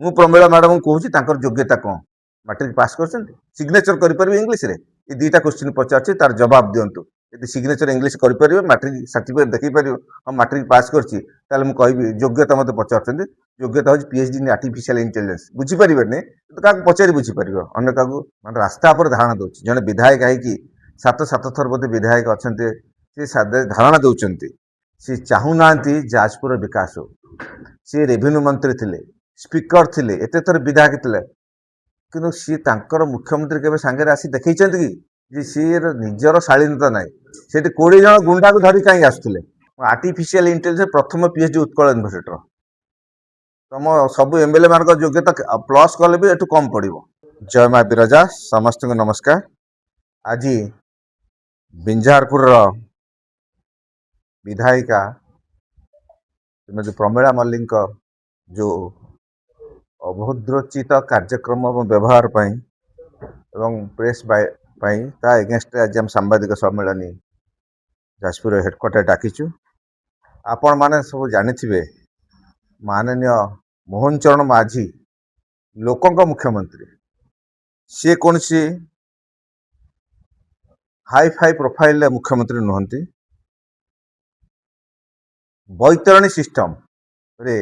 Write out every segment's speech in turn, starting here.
ମୁଁ ପ୍ରମିଳା ମ୍ୟାଡମ କହୁଛି ତାଙ୍କର ଯୋଗ୍ୟତା କ'ଣ, ମାଟ୍ରିକ ପାସ୍ କରିଛନ୍ତି, ସିଗ୍ନେଚର କରିପାରିବେ ଇଂଲିଶରେ? ଏ ଦୁଇଟା କ୍ୱେଶ୍ଚିନ୍ ପଚାରୁଛି, ତାର ଜବାବ ଦିଅନ୍ତୁ। ଯଦି ସିଗ୍ନେଚର ଇଂଲିଶ କରିପାରିବେ, ମାଟ୍ରିକ ସାର୍ଟିଫିକେଟ ଦେଖେଇ ପାରିବ, ହଁ ମାଟ୍ରିକ ପାସ୍ କରିଛି, ତାହେଲେ ମୁଁ କହିବି ଯୋଗ୍ୟତା ମୋତେ ପଚାରୁଛନ୍ତି। ଯୋଗ୍ୟତା ହେଉଛି ପିଏଚଡି ଇନ୍ ଆର୍ଟିଫିସିଆଲ ଇଣ୍ଟେଲିଜେନ୍ସ। ବୁଝିପାରିବେନି ତ କାହାକୁ ପଚାରି ବୁଝିପାରିବ, ଅନ୍ୟ କାହାକୁ ମାନେ ରାସ୍ତା ଉପରେ ଧାରଣା ଦେଉଛି। ଜଣେ ବିଧାୟକ ହେଇକି ସାତ ଥର ବୋଧେ ବିଧାୟକ ଅଛନ୍ତି, ସେ ଧାରଣା ଦେଉଛନ୍ତି ସେ ଚାହୁଁନାହାନ୍ତି ଯାଜପୁରର ବିକାଶ ହଉ। ସେ ରେଭିନ୍ୟୁ ମନ୍ତ୍ରୀ ଥିଲେ, ସ୍ପିକର ଥିଲେ, ଏତେ ଥର ବିଧାୟକ ଥିଲେ, କିନ୍ତୁ ସିଏ ତାଙ୍କର ମୁଖ୍ୟମନ୍ତ୍ରୀ କେବେ ସାଙ୍ଗରେ ଆସି ଦେଖେଇଛନ୍ତି କି ଯେ ସିଏ ନିଜର ଶାଳୀନତା ନାହିଁ? ସେଠି 20 ଜଣ ଗୁଣ୍ଡାକୁ ଧରି କାହିଁକି ଆସୁଥିଲେ? ଆର୍ଟିଫିସିଆଲ ଇଣ୍ଟେଲିଜେନ୍ସ ପ୍ରଥମ ପିଏଚଡି ଉତ୍କଳ ୟୁନିଭର୍ସିଟିର। ତମ ସବୁ ଏମଏଲଏ ମାନଙ୍କ ଯୋଗ୍ୟତା ପ୍ଲସ୍ କଲେ ବି ଏଠୁ କମ ପଡିବ। ଜୟ ମା ବିରଜା, ସମସ୍ତଙ୍କୁ ନମସ୍କାର। ଆଜି ବିଞ୍ଝାରପୁରର ବିଧାୟିକା ଶ୍ରୀମତୀ ପ୍ରମିଳା ମଲ୍ଲିକଙ୍କ ଯେଉଁ ଅଭଦ୍ରଚିତ କାର୍ଯ୍ୟକ୍ରମ ଏବଂ ବ୍ୟବହାର ପାଇଁ ଏବଂ ପ୍ରେସ୍ ପାଇଁ ତା ଏଗେନଷ୍ଟରେ ଆଜି ଆମେ ସାମ୍ବାଦିକ ସମ୍ମିଳନୀ ଯାଜପୁର ହେଡକ୍ୱାର୍ଟର ଡାକିଛୁ। ଆପଣମାନେ ସବୁ ଜାଣିଥିବେ ମାନନୀୟ ମୋହନ ଚରଣ ମାଝୀ ଲୋକଙ୍କ ମୁଖ୍ୟମନ୍ତ୍ରୀ। ସିଏ କୌଣସି ହାଇ ଫାଇ ପ୍ରୋଫାଇଲରେ ମୁଖ୍ୟମନ୍ତ୍ରୀ ନୁହନ୍ତି। ବୈତରଣୀ ସିଷ୍ଟମରେ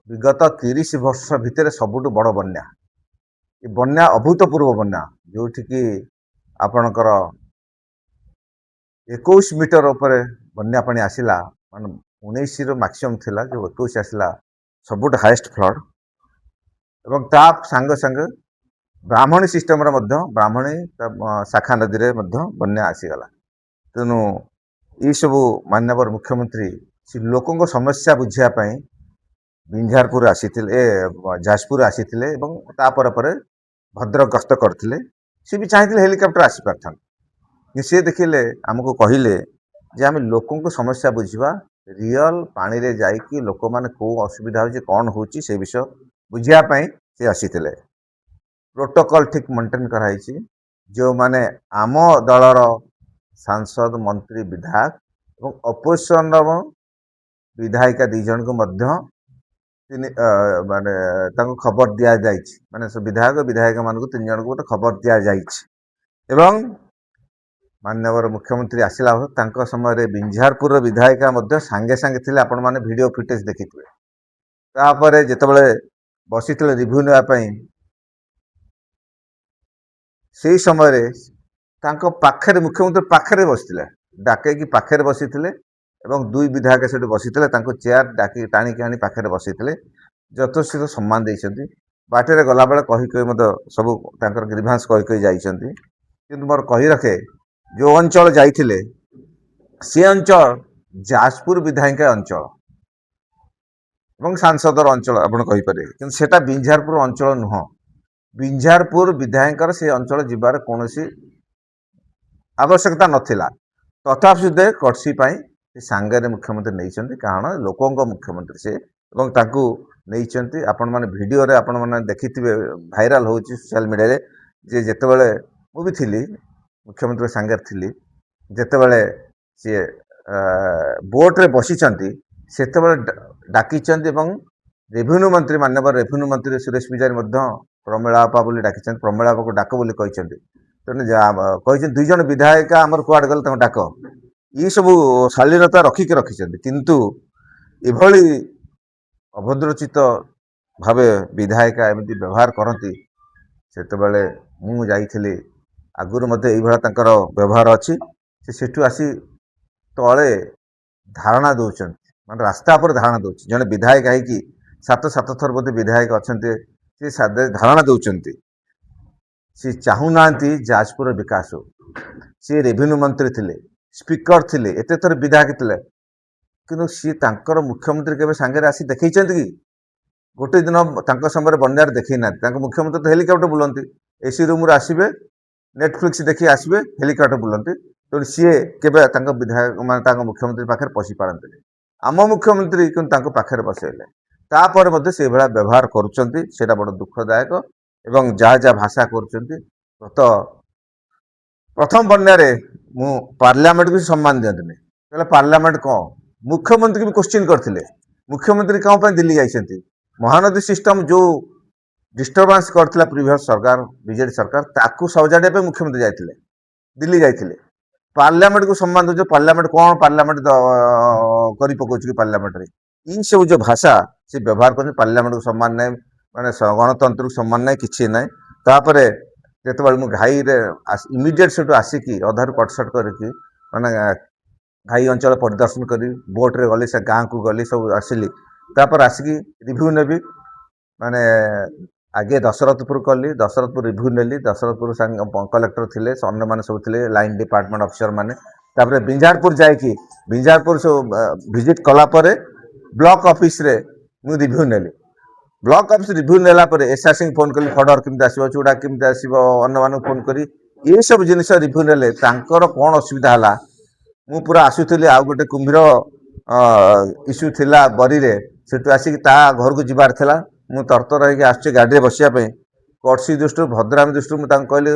ବିଗତ 30 ବର୍ଷ ଭିତରେ ସବୁଠୁ ବଡ଼ ବନ୍ୟା, ଏ ବନ୍ୟା ଅଭୂତପୂର୍ବ ବନ୍ୟା, ଯେଉଁଠିକି ଆପଣଙ୍କର 21 ମିଟର ଉପରେ ବନ୍ୟା ପାଣି ଆସିଲା, ମାନେ 19ର ମାକ୍ସିମମ୍ ଥିଲା, ଯେଉଁ 21 ଆସିଲା ସବୁଠୁ ହାଏଷ୍ଟ ଫ୍ଲଡ୍। ଏବଂ ତା ସାଙ୍ଗେ ସାଙ୍ଗେ ବ୍ରାହ୍ମଣୀ ସିଷ୍ଟମରେ ମଧ୍ୟ ବ୍ରାହ୍ମଣୀ ଶାଖା ନଦୀରେ ମଧ୍ୟ ବନ୍ୟା ଆସିଗଲା। ତେଣୁ ଏଇସବୁ ମାନ୍ୟବର ମୁଖ୍ୟମନ୍ତ୍ରୀ ସେ ଲୋକଙ୍କ ସମସ୍ୟା ବୁଝିବା ପାଇଁ ବିଞ୍ଝାରପୁର ଆସିଥିଲେ, ଯାଜପୁର ଆସିଥିଲେ ଏବଂ ତାପରେ ପରେ ଭଦ୍ରକ ଗସ୍ତ କରିଥିଲେ। ସେ ବି ଚାହିଁଥିଲେ ହେଲିକପ୍ଟର ଆସିପାରିଥାନ୍ତେ, କିନ୍ତୁ ସେ ଦେଖିଲେ, ଆମକୁ କହିଲେ ଯେ ଆମେ ଲୋକଙ୍କ ସମସ୍ୟା ବୁଝିବା, ରିଅଲ ପାଣିରେ ଯାଇକି ଲୋକମାନେ କେଉଁ ଅସୁବିଧା ହେଉଛି, କ'ଣ ହେଉଛି, ସେ ବିଷୟ ବୁଝିବା ପାଇଁ ସେ ଆସିଥିଲେ। ପ୍ରୋଟୋକଲ ଠିକ୍ ମେଣ୍ଟେନ୍ କରାହେଇଛି। ଯେଉଁମାନେ ଆମ ଦଳର ସାଂସଦ, ମନ୍ତ୍ରୀ, ବିଧାୟକ ଏବଂ ଅପୋଜିସନର ବିଧାୟିକା 2 ଜଣଙ୍କୁ ମଧ୍ୟ ମାନେ ତାଙ୍କୁ ଖବର ଦିଆଯାଇଛି, ମାନେ ବିଧାୟକ ବିଧାୟିକା ମାନଙ୍କୁ 3 ଜଣଙ୍କୁ ଗୋଟେ ଖବର ଦିଆଯାଇଛି। ଏବଂ ମାନ୍ୟବର ମୁଖ୍ୟମନ୍ତ୍ରୀ ଆସିଲା ବେଳେ ତାଙ୍କ ସମୟରେ ବିଞ୍ଝାରପୁରର ବିଧାୟିକା ମଧ୍ୟ ସାଙ୍ଗେ ସାଙ୍ଗେ ଥିଲେ। ଆପଣମାନେ ଭିଡ଼ିଓ ଫୁଟେଜ ଦେଖିଥିବେ। ତାପରେ ଯେତେବେଳେ ବସିଥିଲେ ରିଭ୍ୟୁ ନେବା ପାଇଁ, ସେଇ ସମୟରେ ତାଙ୍କ ପାଖରେ ମୁଖ୍ୟମନ୍ତ୍ରୀ ପାଖରେ ବସିଥିଲେ, ଡାକେଇକି ପାଖରେ ବସିଥିଲେ ଏବଂ 2 ବିଧାୟକ ସେଠି ବସିଥିଲେ, ତାଙ୍କୁ ଚେୟାର ଟାଣିକି ଆଣି ପାଖରେ ବସିଥିଲେ, ଯଥେଷ୍ଟ ସମ୍ମାନ ଦେଇଛନ୍ତି। ବାଟରେ ଗଲାବେଳେ କହି ମଧ୍ୟ ସବୁ ତାଙ୍କର ଗ୍ରିଭାନ୍ସ କହି ଯାଇଛନ୍ତି। କିନ୍ତୁ ମୋର କହି ରଖେ, ଯେଉଁ ଅଞ୍ଚଳ ଯାଇଥିଲେ ସେ ଅଞ୍ଚଳ ଯାଜପୁର ବିଧାୟିକା ଅଞ୍ଚଳ ଏବଂ ସାଂସଦର ଅଞ୍ଚଳ ଆପଣ କହିପାରିବେ, କିନ୍ତୁ ସେଟା ବିଞ୍ଝାରପୁର ଅଞ୍ଚଳ ନୁହଁ। ବିଞ୍ଝାରପୁର ବିଧାୟକଙ୍କର ସେ ଅଞ୍ଚଳ ଯିବାର କୌଣସି ଆବଶ୍ୟକତା ନଥିଲା। ତଥାପି ସୁଦ୍ଧା କର୍ସି ପାଇଁ ସେ ସାଙ୍ଗରେ ମୁଖ୍ୟମନ୍ତ୍ରୀ ନେଇଛନ୍ତି, କାରଣ ଲୋକଙ୍କ ମୁଖ୍ୟମନ୍ତ୍ରୀ ସେ, ଏବଂ ତାଙ୍କୁ ନେଇଛନ୍ତି। ଆପଣମାନେ ଭିଡ଼ିଓରେ ଆପଣମାନେ ଦେଖିଥିବେ, ଭାଇରାଲ ହେଉଛି ସୋସିଆଲ ମିଡ଼ିଆରେ, ଯେ ଯେତେବେଳେ ମୁଁ ବି ଥିଲି, ମୁଖ୍ୟମନ୍ତ୍ରୀ ସାଙ୍ଗରେ ଥିଲି, ଯେତେବେଳେ ସିଏ ବୋଟ୍ରେ ବସିଛନ୍ତି ସେତେବେଳେ ଡାକିଛନ୍ତି ଏବଂ ରେଭିନ୍ୟୁ ମନ୍ତ୍ରୀ, ମାନ୍ୟବର ରେଭିନ୍ୟୁ ମନ୍ତ୍ରୀ ସୁରେଶ ପୂଜାରୀ ମଧ୍ୟ ପ୍ରମିଳା ବାପା ବୋଲି ଡାକିଛନ୍ତି, ପ୍ରମିଳା ବାପାକୁ ଡାକ ବୋଲି କହିଛନ୍ତି। ତେଣୁ କହିଛନ୍ତି 2 ଜଣ ବିଧାୟିକା ଆମର କୁଆଡ଼େ ଗଲେ ତାଙ୍କୁ ଡାକ, ଏଇ ସବୁ ଶାଳୀନତା ରଖିଛନ୍ତି। କିନ୍ତୁ ଏଭଳି ଅଭଦ୍ରଚିତ ଭାବେ ବିଧାୟିକା ଏମିତି ବ୍ୟବହାର କରନ୍ତି। ସେତେବେଳେ ମୁଁ ଯାଇଥିଲି, ଆଗରୁ ମଧ୍ୟ ଏଇଭଳିଆ ତାଙ୍କର ବ୍ୟବହାର ଅଛି। ସେ ସେଠୁ ଆସି ତଳେ ଧାରଣା ଦେଉଛନ୍ତି, ମାନେ ରାସ୍ତା ଉପରେ ଧାରଣା ଦେଉଛି। ଜଣେ ବିଧାୟକ ହେଇକି ସାତ ଥର ବୋଧେ ବିଧାୟକ ଅଛନ୍ତି, ସେ ଧାରଣା ଦେଉଛନ୍ତି ସେ ଚାହୁଁନାହାନ୍ତି ଯାଜପୁରର ବିକାଶ ହଉ। ସେ ରେଭିନ୍ୟୁ ମନ୍ତ୍ରୀ ଥିଲେ, ସ୍ପିକର ଥିଲେ, ଏତେ ଥର ବିଧାୟକ ଥିଲେ, କିନ୍ତୁ ସିଏ ତାଙ୍କର ମୁଖ୍ୟମନ୍ତ୍ରୀ କେବେ ସାଙ୍ଗରେ ଆସି ଦେଖେଇଛନ୍ତି କି? ଗୋଟେ ଦିନ ତାଙ୍କ ସମୟରେ ବନ୍ୟାରେ ଦେଖେଇ ନାହାନ୍ତି। ତାଙ୍କ ମୁଖ୍ୟମନ୍ତ୍ରୀ ତ ହେଲିକପ୍ଟର ବୁଲନ୍ତି, ଏସି ରୁମ୍ରୁ ଆସିବେ, ନେଟଫ୍ଲିକ୍ସ ଦେଖି ଆସିବେ, ହେଲିକପ୍ଟର ବୁଲନ୍ତି। ତେଣୁ ସିଏ କେବେ ତାଙ୍କ ବିଧାୟକ ମାନେ ତାଙ୍କ ମୁଖ୍ୟମନ୍ତ୍ରୀ ପାଖରେ ପଶି ପାରନ୍ତିନି। ଆମ ମୁଖ୍ୟମନ୍ତ୍ରୀ କିନ୍ତୁ ତାଙ୍କ ପାଖରେ ବସେଇଲେ, ତାପରେ ମଧ୍ୟ ସେଇଭଳିଆ ବ୍ୟବହାର କରୁଛନ୍ତି। ସେଇଟା ବଡ଼ ଦୁଃଖଦାୟକ। ଏବଂ ଯାହା ଭାଷା କରୁଛନ୍ତି, ପ୍ରଥମ ବନ୍ୟାରେ ମୁଁ ପାର୍ଲାମେଣ୍ଟକୁ ସମ୍ମାନ ଦିଅନ୍ତିନି, କହିଲେ ପାର୍ଲାମେଣ୍ଟ କ'ଣ? ମୁଖ୍ୟମନ୍ତ୍ରୀକୁ ବି କ୍ୱେଶ୍ଚିନ୍ କରିଥିଲେ, ମୁଖ୍ୟମନ୍ତ୍ରୀ କ'ଣ ପାଇଁ ଦିଲ୍ଲୀ ଯାଇଛନ୍ତି? महानदी सिस्टम जो डिस्टर्बांस करथिला प्रीवियस सरकार बीजेडी सरकार ताकू सजाड़े पे मुख्यमंत्री जाइथिले दिल्ली जाइथिले पार्लियामेंट को सम्मान दो पार्लियामेंट कौन पार्लियामेंट करी पकोछ कि पार्लियामेंट रे ई सब जो भाषा से व्यवहार कर पार्लियामेंट को सम्मान नहीं माने गणतंत्र को सम्मान नहीं किछि नहीं तापरे जेतबेल मु घाई रे इमीडिएट सेटू आसिकी अधार कटसट करके माने घाई अंचल परिदर्शन करी बोट रे गली से गाँ को गली सब आसिली तापर आसिकी रिव्यू नेबी माने आगे दशरथपुर कली दशरथपुर रिव्यू नेली दशरथपुर कलेक्टर थिले अन्य माने सब थिले लाइन डिपार्टमेंट अफिसर माने तापर बिंजारपुर जायकी बिंजारपुर सब विजिट कला परे ब्लॉक ऑफिस रे मु रिव्यू नेली ब्लॉक ऑफिस रिव्यू नेला परे एसआर सिंह फोन कली फडर केमते आसीबो चूड़ा केमते आसीबो अन्य माने फोन करी ये सब जिनिस रिव्यू नेले तांकर कोन असुविधा हला मु पूरा आसुथली आ गोटे कुंभीर इश्यू थिला बरी रे सेटु आसी ता घर को जिबार थिला मु तरतर होइके आछे गाड़ी रे बसिया पे कोर्सी दृष्टि भद्रामी दृष्टि मु तांको कहली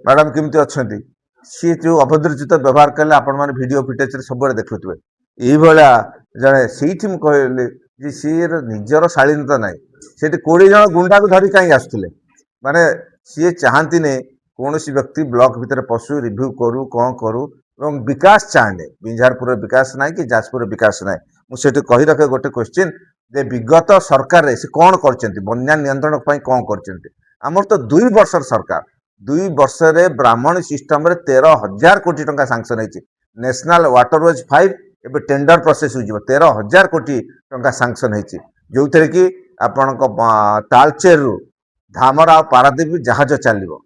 मैडम केमती अछंती सी जो अभद्रचित व्यवहार कले आपण माने वीडियो फुटेज रे सब देखुथबे एई भला जणे सेठी मु कहली जे सी निजर शालीनता नाही सेठी 20 जण गुंडा को धरी काई आसुथले माने सी चाहंती ने कोनोसी व्यक्ति ब्लॉक भीतर पशु रिव्यू करू कोन करू एवं विकास चाहने बिंझारपुर विकास ना कि जाजपुर विकास ना मुझे कही रखे गोटे क्वेश्चन जे विगत सरकार से कौन कर बन्या नियंत्रण कौन कर तो 2 वर्ष सरकार 2 वर्ष रे ब्राह्मणी सिस्टम रे 13,000 कोटी टंका सांक्शन है नेशनल वाटरवेज 5 एबे टेंडर प्रोसेस हो 13,000 कोटी टंका सांक्शन है जो थे कि आपण तालचेर रु धामरा पारादीप जहाज चलो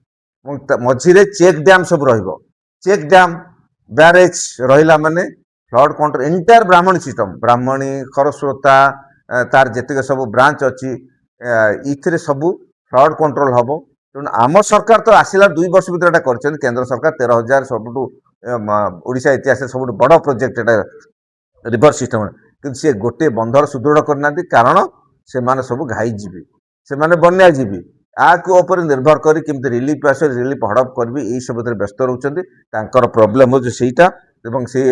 मझीरे चेक डैम सब चेक डैम बैरेज रहिला माने फ्लड कंट्रोल एंटायर ब्राह्मणी सिस्टम ब्राह्मणी खरस्रोता तार जेतिक सब ब्रांच अच्छी इथिरे सब फ्लड कंट्रोल हम तेणु आम सरकार तो आसला 2 वर्ष भर कर केंद्र सरकार 13,000 सबुठू ओडिशा इतिहास सब बड़ प्रोजेक्ट रिवर सिस्टम कि सी गोटे बंधर सुदृढ़ करना कारण से माने सब घाई जीवी से माने बन्या जीवी आपर निर्भर करी केमती रिलीफ आस रिलीफ हड़प करी यही सब व्यस्त रोचंती प्रोब्लेम हो सेटा एवं सी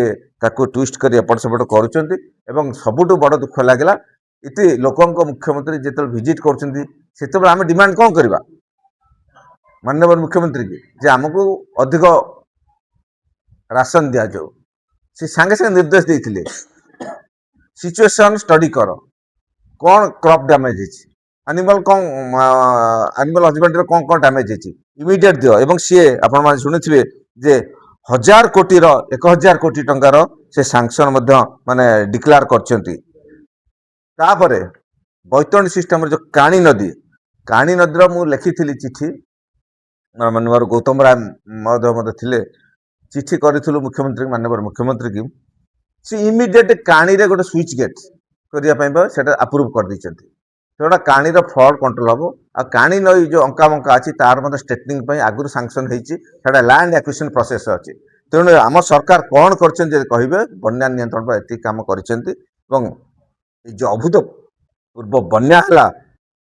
ताको ट्विस्ट कर एपट सेपट करुँच सबुठ बड़ दुख लगला इति लोक मुख्यमंत्री जो विजिट कर आम डिमांड कौन करवा माननीय मुख्यमंत्री की जे आमको अधिक राशन दि जाऊ सी सांगे सांगे निर्देश देते सिचुएशन स्टडी कर कौन क्रॉप डैमेज एनिमल कौन एनिमल हजबेंड्री कौन कौन डैमेज है इमिडिएट दियो एवं सी आपण माने सुनिथिबे जे 1,000 कोटी 1,000 कोटी टंकार से सांक्शन माने डिक्लेयर करछंती तापरे बैतरणी सिस्टम जो काणी नदी मु लिखिथिली चिठी माननीय गौतम राय महोदय मते थिले चिठी करिथिलु मुख्यमंत्री माननीय मुख्यमंत्री की से इमिडिएट काणी रे गोटे स्विच गेट करिया पई सेटा अप्रूव कर दैछंती तो काणी फ्लड कंट्रोल हम आ काणी नई जो अंका बंका अच्छी तार मतलब स्ट्रेटनिंग आगुरी सांक्शन होता लैंड एक्विजिशन प्रोसेस अच्छी तेणु आम सरकार कौन कहे बन्या नियंत्रण पर एति काम कर जो अभूतपूर्व बन्या है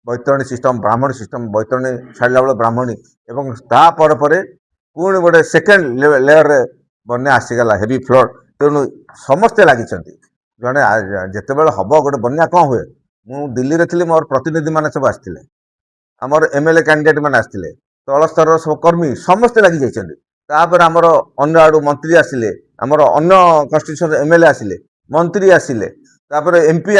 बैतरणी सिस्टम ब्राह्मणी सिस्टम बैतरणी छाड़ा बेल ब्राह्मणी एवं तापर पुणी गोटे सेकेंड लेयर रे बन्या आसीगला हेवी फ्लड तेणु समस्ते लगी जड़े जिते हम गोटे बन्या कौन हुए मु दिल्ली रे थी मोर प्रतिनिधि माने सब आसते आमर एमएलए कैंडिडेट मैंने आसते तल स्तर सब कर्मी समस्ते लगी जापर आमर अन्य आड़ू मंत्री आसिले आमर अन्य कन्स्टिट्यूशन एमएलए आसिले मंत्री आसिले तापर एमपी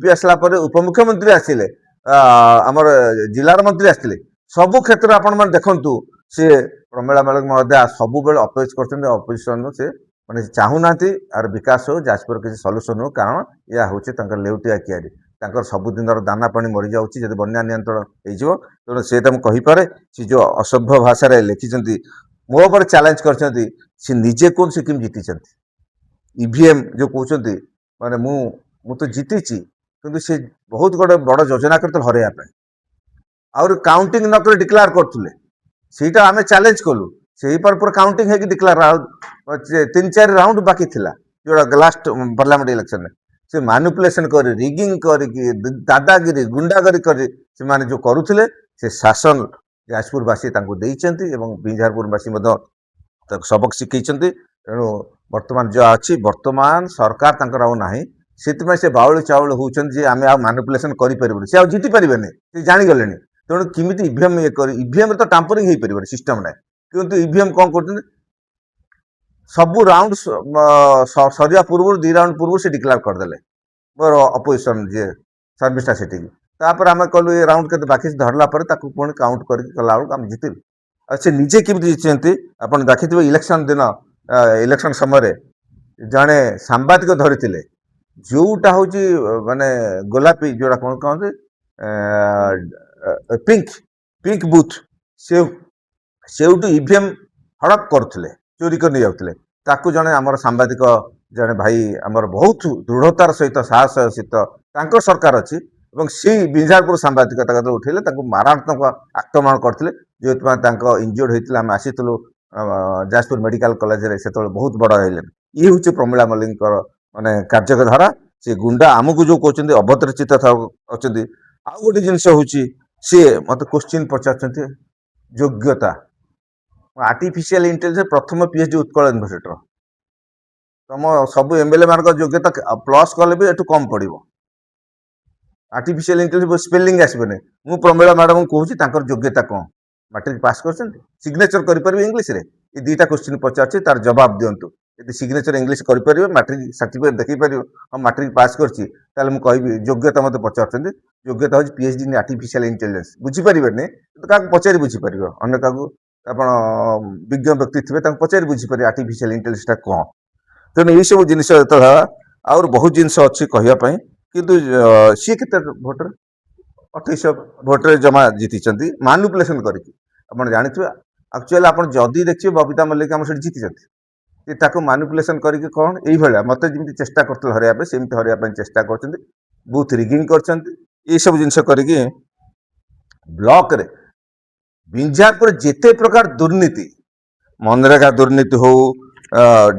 आसला उपमुख्यमंत्री आसिले आमर जिलार मंत्री आसते सबु क्षेत्र आपण मैंने देखु सी प्रमिला मलिक महोदय सब बेले अपोज कर अपोजिशन से मैंने चाहूना आर विकास हो जाजपुर किसी सल्यूशन हो कारण यह हूँ लेउटिया कियारी सबुदिन दाना पानी मरी जाऊँगी जब बन्या नियंत्रण हो तेणु से कहीपे सी जो असभ्य भाषा लिखिं मो पर चैलेंज कर निजे कौन से किम जीति ईवीएम जो कहते माने मु तो जीति किंतु से बहुत गोटे बड़ योजना करते हरैया आउर काउंटिंग नक डिक्लेयर करते सीटा आम चैलेंज कलु से पूरा काउंटिंग है डिक्लेयर 3-4 राउंड बाकी थिला जो लास्ट पार्लियामेंट इलेक्शन में से मैनिपुलेशन कर रिगिंग कर दादागिरी गुंडागिरी कर जो करुले से शासन जाजपुरवासी देइचंती एवं बिंझारपुरवासी सबक शिखई तेणु वर्तमान जो अच्छी वर्तमान सरकार ना ସେଥିପାଇଁ ସେ ବାଉଳି ଚାଉଳ ହେଉଛନ୍ତି ଯେ ଆମେ ଆଉ ମାନିପୁଲେସନ୍ କରିପାରିବୁନି, ସେ ଆଉ ଜିତି ପାରିବେନି, ସେ ଜାଣିଗଲେଣି। ତେଣୁ କେମିତି ଇଭିଏମ୍ ଇଏ କରି ଇଭିଏମ୍ରେ ତ ଟାମ୍ପରିଂ ହେଇପାରିବନି, ସିଷ୍ଟମ୍ ନାହିଁ। କିନ୍ତୁ ଇଭିଏମ୍ କ'ଣ କରୁଛନ୍ତି, ସବୁ ରାଉଣ୍ଡ ସରିବା ପୂର୍ବରୁ 2 ରାଉଣ୍ଡ ପୂର୍ବରୁ ସେ ଡିକ୍ଲେୟାର କରିଦେଲେ ମୋର ଅପୋଜିସନ୍ ଯିଏ ସର୍ଭିସଟା ସେଠିକି। ତାପରେ ଆମେ କଲୁ ଏ ରାଉଣ୍ଡ କେତେ ବାକି ଧରିଲା ପରେ ତାକୁ ପୁଣି କାଉଣ୍ଟ କରିକି କଲା ବେଳକୁ ଆମେ ଜିତିଲୁ। ଆଉ ସେ ନିଜେ କେମିତି ଜିତିଛନ୍ତି ଆପଣ ଦେଖିଥିବେ, ଇଲେକ୍ସନ୍ ଦିନ ଇଲେକ୍ସନ୍ ସମୟରେ ଜଣେ ସାମ୍ବାଦିକ ଧରିଥିଲେ, ଯୋଉଟା ହେଉଛି ମାନେ ଗୋଲାପୀ, ଯୋଉଟା କ'ଣ କହନ୍ତି ପିଙ୍କ ବୁଥ୍, ସେଉଠୁ ଇଭିଏମ୍ ହଡ଼ପ କରୁଥିଲେ, ଚୋରି କରି ନେଇଯାଉଥିଲେ। ତାକୁ ଜଣେ ଆମର ସାମ୍ବାଦିକ ଜଣେ ଭାଇ ଆମର ବହୁତ ଦୃଢ଼ତାର ସହିତ ସାହସ ସହିତ ତାଙ୍କ ସରକାର ଅଛି ଏବଂ ସେଇ ବିଞ୍ଜାରପୁର ସାମ୍ବାଦିକ ତାଙ୍କ ଉଠେଇଲେ, ତାଙ୍କୁ ମାରାତ୍ମକ ଆକ୍ରମଣ କରିଥିଲେ, ଯେଉଁଥିପାଇଁ ତାଙ୍କ ଇଞ୍ଜୋର୍ଡ ହେଇଥିଲେ। ଆମେ ଆସିଥିଲୁ ଯାଜପୁର ମେଡିକାଲ କଲେଜରେ, ସେତେବେଳେ ବହୁତ ବଡ଼ ହେଇଲେଣି। ଇଏ ହେଉଛି ପ୍ରମିଳା ମଲ୍ଲିକଙ୍କର ମାନେ କାର୍ଯ୍ୟଧାରା। ସେ ଗୁଣ୍ଡା ଆମକୁ ଯୋଉ କହୁଛନ୍ତି ଅଭଦ୍ରଚିତ ଅଛନ୍ତି। ଆଉ ଗୋଟେ ଜିନିଷ ହେଉଛି, ସିଏ ମତେ କୋଶ୍ଚିନ୍ ପଚାରୁଛନ୍ତି ଯୋଗ୍ୟତା। ଆର୍ଟିଫିସିଆଲ ଇଣ୍ଟେଲିଜେନ୍ସ ପ୍ରଥମ ପିଏଚଡି ଉତ୍କଳ ୟୁନିଭର୍ସିଟିର। ତମ ସବୁ ଏମଏଲଏ ମାନଙ୍କ ଯୋଗ୍ୟତା ପ୍ଲସ୍ କଲେ ବି ଏଠୁ କମ୍ ପଡ଼ିବ। ଆର୍ଟିଫିସିଆଲ ଇଣ୍ଟେଲିଜେନ୍ସ ସ୍ପେଲିଂ ଆସିବନି। ମୁଁ ପ୍ରମିଳା ମ୍ୟାଡମଙ୍କୁ କହୁଛି ତାଙ୍କର ଯୋଗ୍ୟତା କ'ଣ, ମାଟ୍ରିକ ପାସ୍ କରିଛନ୍ତି, ସିଗ୍ନେଚର କରିପାରିବେ ଇଂଲିଶରେ? ଏ 2ଟା କୋଶ୍ଚିନ୍ ପଚାରୁଛି, ତାର ଜବାବ ଦିଅନ୍ତୁ। ଯଦି ସିଗ୍ନେଚର ଇଂଲିଶ କରିପାରିବେ, ମାଟ୍ରିକ ସାର୍ଟିଫିକେଟ୍ ଦେଖେଇ ପାରିବ, ହଁ ମାଟ୍ରିକ ପାସ୍ କରିଛି, ତାହେଲେ ମୁଁ କହିବି ଯୋଗ୍ୟତା ମୋତେ ପଚାରୁଛନ୍ତି। ଯୋଗ୍ୟତା ହେଉଛି ପିଏଚଡି ଇନ୍ ଆର୍ଟିଫିସିଆଲ ଇଣ୍ଟେଲିଜେନ୍ସ। ବୁଝିପାରିବେନି କିନ୍ତୁ କାହାକୁ ପଚାରି ବୁଝିପାରିବ, ଅନ୍ୟ କାହାକୁ ଆପଣ ବିଜ୍ଞ ବ୍ୟକ୍ତି ଥିବେ ତାଙ୍କୁ ପଚାରି ବୁଝିପାରିବେ ଆର୍ଟିଫିସିଆଲ ଇଣ୍ଟେଲିଜେନ୍ସଟା କ'ଣ। ତେଣୁ ଏଇସବୁ ଜିନିଷ ଯେତେବେଳେ ଆହୁରି ବହୁତ ଜିନିଷ ଅଛି କହିବା ପାଇଁ, କିନ୍ତୁ ସିଏ କେତେ ଭୋଟରେ 2800 ଭୋଟରେ ଜମା ଜିତିଛନ୍ତି ମାନୁପୁଲେସନ କରିକି। ଆପଣ ଜାଣିଥିବେ, ଆକ୍ଚୁଆଲି ଆପଣ ଯଦି ଦେଖିବେ ବବିତା ମଲ୍ଲିକ ଆମ ସେଠି ଜିତିଛନ୍ତି, ଯେ ତାକୁ ମାନୁପୁଲେସନ କରିକି କ'ଣ ଏଇଭଳିଆ ମୋତେ ଯେମିତି ଚେଷ୍ଟା କରୁଥିଲେ ହରାଇବା ପାଇଁ, ସେମିତି ହରାଇବା ପାଇଁ ଚେଷ୍ଟା କରୁଛନ୍ତି। ବୁଥ ରିଗିଂ କରିଛନ୍ତି, ଏଇସବୁ ଜିନିଷ କରିକି ବ୍ଲକରେ ବିଞ୍ଜାରପୁରରେ ଯେତେ ପ୍ରକାର ଦୁର୍ନୀତି, ମନରେଗା ଦୁର୍ନୀତି ହଉ,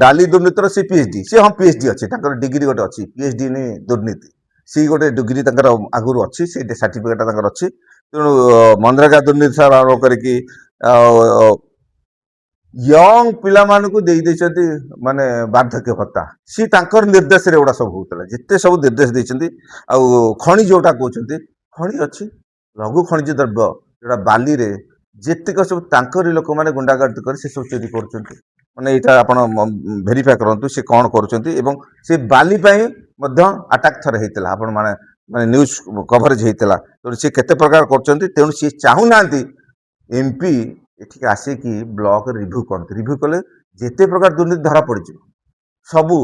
ଡାଲି ଦୁର୍ନୀତିର ସେ ପିଏଚଡି, ସେ ହଁ ପିଏଚଡି ଅଛି, ତାଙ୍କର ଡିଗ୍ରୀ ଗୋଟେ ଅଛି ପିଏଚଡି ଇନ୍ ଦୁର୍ନୀତି, ସେଇ ଗୋଟେ ଡିଗ୍ରୀ ତାଙ୍କର ଆଗରୁ ଅଛି, ସେଇ ସାର୍ଟିଫିକେଟ ତାଙ୍କର ଅଛି। ତେଣୁ ମନରେଗା ଦୁର୍ନୀତି ଠାରୁ ଆରମ୍ଭ କରିକି ୟଙ୍ଗ ପିଲାମାନଙ୍କୁ ଦେଇଛନ୍ତି ମାନେ ବାର୍ଦ୍ଧକ୍ୟ ଭତ୍ତା, ସିଏ ତାଙ୍କର ନିର୍ଦ୍ଦେଶରେ ଏଗୁଡ଼ା ସବୁ ହଉଥିଲା, ଯେତେ ସବୁ ନିର୍ଦ୍ଦେଶ ଦେଇଛନ୍ତି। ଆଉ ଖଣି ଯୋଉଟା କହୁଛନ୍ତି, ଖଣି ଅଛି, ଲଘୁ ଖଣିଜ ଦ୍ରବ୍ୟ ଯୋଉଟା ବାଲିରେ ଯେତିକ ସବୁ ତାଙ୍କରି ଲୋକମାନେ ଗୁଣ୍ଡାଗର୍ଦି କରି ସେ ସବୁ ଚୋରି କରୁଛନ୍ତି। ମାନେ ଏଇଟା ଆପଣ ଭେରିଫାଏ କରନ୍ତୁ ସେ କ'ଣ କରୁଛନ୍ତି। ଏବଂ ସେ ବାଲି ପାଇଁ ମଧ୍ୟ ଆଟାକ୍ ଥରେ ହେଇଥିଲା, ଆପଣ ମାନେ ନ୍ୟୁଜ କଭରେଜ ହେଇଥିଲା। ତେଣୁ ସେ କେତେ ପ୍ରକାର କରୁଛନ୍ତି। ତେଣୁ ସିଏ ଚାହୁଁନାହାନ୍ତି ଏମପି ଏଠିକି ଆସିକି ବ୍ଲକ ରିଭ୍ୟୁ କରନ୍ତି। ରିଭ୍ୟୁ କଲେ ଯେତେ ପ୍ରକାର ଦୁର୍ନୀତି ଧରା ପଡ଼ିଯିବ, ସବୁ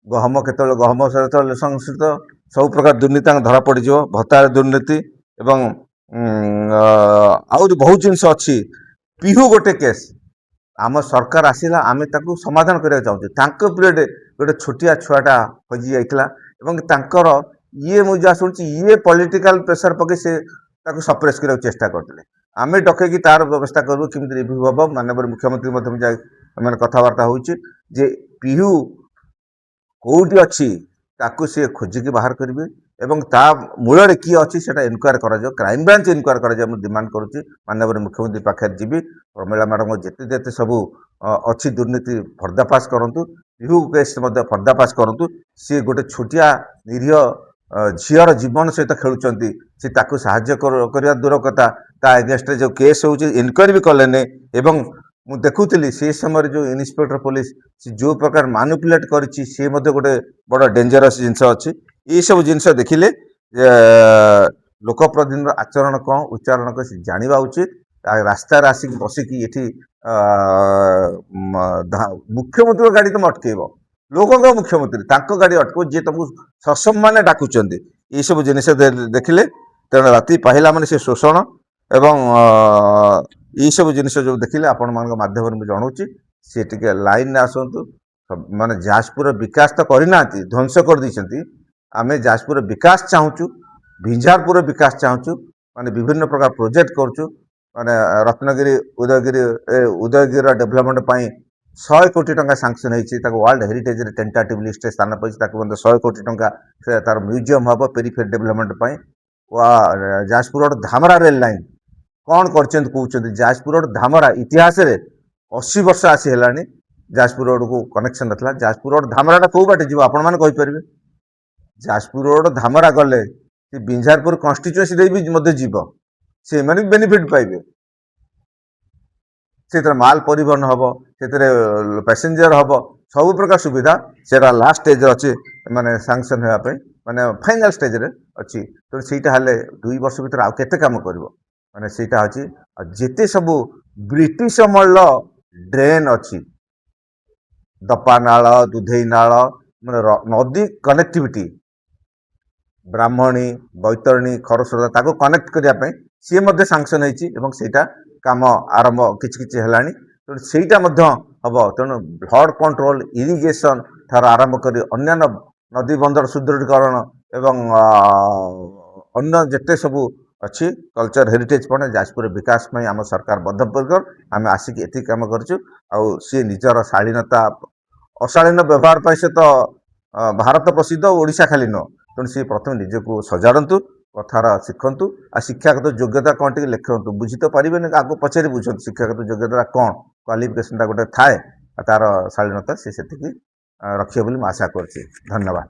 ଗହମ କେତେବେଳେ ଗହମ ସହିତ ସଂଶ୍ଳିଷ୍ଟ ସବୁ ପ୍ରକାର ଦୁର୍ନୀତି ତାଙ୍କ ଧରା ପଡ଼ିଯିବ, ଭତ୍ତାର ଦୁର୍ନୀତି। ଏବଂ ଆହୁରି ବହୁତ ଜିନିଷ ଅଛି। ପିହୁ ଗୋଟେ କେସ୍, ଆମ ସରକାର ଆସିଲା, ଆମେ ତାକୁ ସମାଧାନ କରିବାକୁ ଚାହୁଁଛୁ। ତାଙ୍କ ପିରିୟଡ଼ରେ ଗୋଟେ ଛୋଟିଆ ଛୁଆଟା ହଜି ଯାଇଥିଲା ଏବଂ ତାଙ୍କର ମୁଁ ଯାହା ଶୁଣିଛି ପଲିଟିକାଲ ପ୍ରେସର ପକେଇ ସେ ତାକୁ ସପ୍ରେସ୍ କରିବାକୁ ଚେଷ୍ଟା କରିଥିଲେ। ଆମେ ଡକେଇକି ତାର ବ୍ୟବସ୍ଥା କରିବୁ, କେମିତି ରିଭ୍ୟୁ ହେବ। ମାନ୍ୟବର ମୁଖ୍ୟମନ୍ତ୍ରୀ ମଧ୍ୟ ଯାଇ ମାନେ କଥାବାର୍ତ୍ତା ହେଉଛି ଯେ ପିହୁ କୋଉଠି ଅଛି ତାକୁ ସେ ଖୋଜିକି ବାହାର କରିବେ ଏବଂ ତା ମୂଳରେ କିଏ ଅଛି ସେଟା ଏନକ୍ୱାରି କରାଯିବ, କ୍ରାଇମବ୍ରାଞ୍ଚ ଏନକ୍ୱାରି କରାଯିବ। ମୁଁ ଡିମାଣ୍ଡ କରୁଛି ମାନ୍ୟବର ମୁଖ୍ୟମନ୍ତ୍ରୀ ପାଖରେ ଯିବି, ପ୍ରମିଳା ମ୍ୟାଡମଙ୍କ ଯେତେ ଯେତେ ସବୁ ଅଛି ଦୁର୍ନୀତି ପର୍ଦ୍ଦାଫାଶ କରନ୍ତୁ, ପିହୁ କେସ୍ ମଧ୍ୟ ପର୍ଦ୍ଦାଫାଶ କରନ୍ତୁ। ସିଏ ଗୋଟେ ଛୋଟିଆ ନିରୀହ ଝିଅର ଜୀବନ ସହିତ ଖେଳୁଛନ୍ତି, ସେ ତାକୁ ସାହାଯ୍ୟ କରିବା ଦୂର କଥା, ତା ଏଗେନ୍ଷ୍ଟରେ ଯେଉଁ କେସ୍ ହେଉଛି ଏନକ୍ୱାରି ବି କଲେନି। ଏବଂ ମୁଁ ଦେଖୁଥିଲି ସେ ସମୟରେ ଯେଉଁ ଇନ୍ସପେକ୍ଟର ପୋଲିସ ସେ ଯେଉଁ ପ୍ରକାର ମାନୁପୁଲେଟ୍ କରିଛି, ସେ ମଧ୍ୟ ଗୋଟେ ବଡ଼ ଡେଞ୍ଜରସ୍ ଜିନିଷ ଅଛି। ଏଇସବୁ ଜିନିଷ ଦେଖିଲେ ଲୋକପ୍ରତିନିଧିର ଆଚରଣ କ'ଣ, ଉଚ୍ଚାରଣ କ'ଣ ସେ ଜାଣିବା ଉଚିତ। ରାସ୍ତାରେ ଆସିକି ବସିକି ଏଠି ମୁଖ୍ୟମନ୍ତ୍ରୀଙ୍କ ଗାଡ଼ି ତମେ ଅଟକେଇବ, ଲୋକଙ୍କ ମୁଖ୍ୟମନ୍ତ୍ରୀ ତାଙ୍କ ଗାଡ଼ି ଅଟକାଉ, ଯିଏ ତମକୁ ସସମ୍ମାନେ ଡାକୁଛନ୍ତି। ଏଇସବୁ ଜିନିଷ ଦେଖିଲେ ତେଣୁ ରାତି ପାହିଲା ମାନେ ସେ ଶୋଷଣ ଏବଂ ଏଇସବୁ ଜିନିଷ ଯେଉଁ ଦେଖିଲେ ଆପଣମାନଙ୍କ ମାଧ୍ୟମରେ ମୁଁ ଜଣାଉଛି, ସେ ଟିକେ ଲାଇନରେ ଆସନ୍ତୁ। ମାନେ ଯାଜପୁରର ବିକାଶ ତ କରିନାହାନ୍ତି, ଧ୍ୱଂସ କରିଦେଇଛନ୍ତି। ଆମେ ଯାଜପୁରର ବିକାଶ ଚାହୁଁଛୁ, ବିଞ୍ଜାରପୁରର ବିକାଶ ଚାହୁଁଛୁ। ମାନେ ବିଭିନ୍ନ ପ୍ରକାର ପ୍ରୋଜେକ୍ଟ କରୁଛୁ, ମାନେ ରତ୍ନଗିରି ଉଦୟଗିରିର ଡେଭଲପମେଣ୍ଟ ପାଇଁ 100 କୋଟି ଟଙ୍କା ସାଂକ୍ସନ ହେଇଛି। ତାକୁ ୱାର୍ଲଡ ହେରିଟେଜରେ ଟେଣ୍ଟାଟିଭ ଲିଷ୍ଟରେ ସ୍ଥାନ ପାଇଛି। ତାକୁ ମଧ୍ୟ 100 କୋଟି ଟଙ୍କା ତାର ମ୍ୟୁଜିୟମ ହେବ ପେରିଫେରି ଡେଭଲପମେଣ୍ଟ ପାଇଁ। Jajpur road Dhamra rail line କ'ଣ କରିଛନ୍ତି କହୁଛନ୍ତି, ଯାଜପୁର ରୋଡ ଧାମରା ଇତିହାସରେ 80 ବର୍ଷ ଆସି ହେଲାଣି ଯାଜପୁର ରୋଡକୁ କନେକ୍ସନ ନଥିଲା। ଯାଜପୁର ରୋଡ ଧାମରାଟା କୋଉ ବାଟେ ଯିବ ଆପଣମାନେ କହିପାରିବେ? ଯାଜପୁର ରୋଡ ଧାମରା ଗଲେ ସେ ବିଞ୍ଝାରପୁର କନଷ୍ଟିଚୁଏନ୍ସି ବି ମଧ୍ୟ ଯିବ, ସେମାନେ ବି ବେନିଫିଟ୍ ପାଇବେ। ସେଥିରେ ମାଲ ପରିବହନ ହବ, ସେଥିରେ ପ୍ୟାସେଞ୍ଜର ହବ, ସବୁ ପ୍ରକାର ସୁବିଧା ସେଟା ଲାଷ୍ଟ ଷ୍ଟେଜରେ ଅଛି, ମାନେ ସାଙ୍ଗସନ୍ ହେବା ପାଇଁ, ମାନେ ଫାଇନାଲ ଷ୍ଟେଜରେ ଅଛି। ତେଣୁ ସେଇଟା ହେଲେ 2 ବର୍ଷ ଭିତରେ ଆଉ କେତେ କାମ କରିବ, ମାନେ ସେଇଟା ଅଛି। ଆଉ ଯେତେ ସବୁ ବ୍ରିଟିଶ ଅମଳର ଡ୍ରେନ୍ ଅଛି, ଦପା ନାଳ, ଦୁଧେଇ ନାଳ, ମାନେ ନଦୀ କନେକ୍ଟିଭିଟି, ବ୍ରାହ୍ମଣୀ, ବୈତରଣୀ, ଖରସ୍ରୋତା, ତାକୁ କନେକ୍ଟ କରିବା ପାଇଁ ସିଏ ମଧ୍ୟ ସାଙ୍ଗସନ୍ ହେଇଛି ଏବଂ ସେଇଟା କାମ ଆରମ୍ଭ କିଛି କିଛି ହେଲାଣି। ତେଣୁ ସେଇଟା ମଧ୍ୟ ହବ। ତେଣୁ ଫ୍ଲଡ କଣ୍ଟ୍ରୋଲ, ଇରିଗେସନ ଠାରୁ ଆରମ୍ଭ କରି ଅନ୍ୟାନ୍ୟ ନଦୀ ବନ୍ଦର ସୁଦୃଢ଼ୀକରଣ ଏବଂ ଅନ୍ୟ ଯେତେ ସବୁ ଅଛି କଲଚର ହେରିଟେଜ ପଏଣ୍ଟ, ଯାଜପୁର ବିକାଶ ପାଇଁ ଆମ ସରକାର ବଦ୍ଧପରିକର। ଆମେ ଆସିକି ଏତିକି କାମ କରିଛୁ। ଆଉ ସିଏ ନିଜର ଶାଳୀନତା, ଅଶାଳୀନ ବ୍ୟବହାର ପାଇଁ ସେ ତ ଭାରତ ପ୍ରସିଦ୍ଧ, ଓଡ଼ିଶା ଖାଲି ନୁହଁ। ତେଣୁ ସିଏ ପ୍ରଥମେ ନିଜକୁ ସଜାଡ଼ନ୍ତୁ, କଥାର ଶିଖନ୍ତୁ, ଆଉ ଶିକ୍ଷାଗତ ଯୋଗ୍ୟତା କ'ଣ ଟିକେ ଲେଖନ୍ତୁ। ବୁଝି ତ ପାରିବେନି, ଆଗକୁ ପଚାରି ବୁଝନ୍ତୁ ଶିକ୍ଷାଗତ ଯୋଗ୍ୟତା କ'ଣ, କ୍ୱାଲିଫିକେସନଟା ଗୋଟେ ଥାଏ, ଆଉ ତାର ଶାଳୀନତା ସେ ସେତିକି ରଖିବେ ବୋଲି ମୁଁ ଆଶା କରୁଛି। ଧନ୍ୟବାଦ।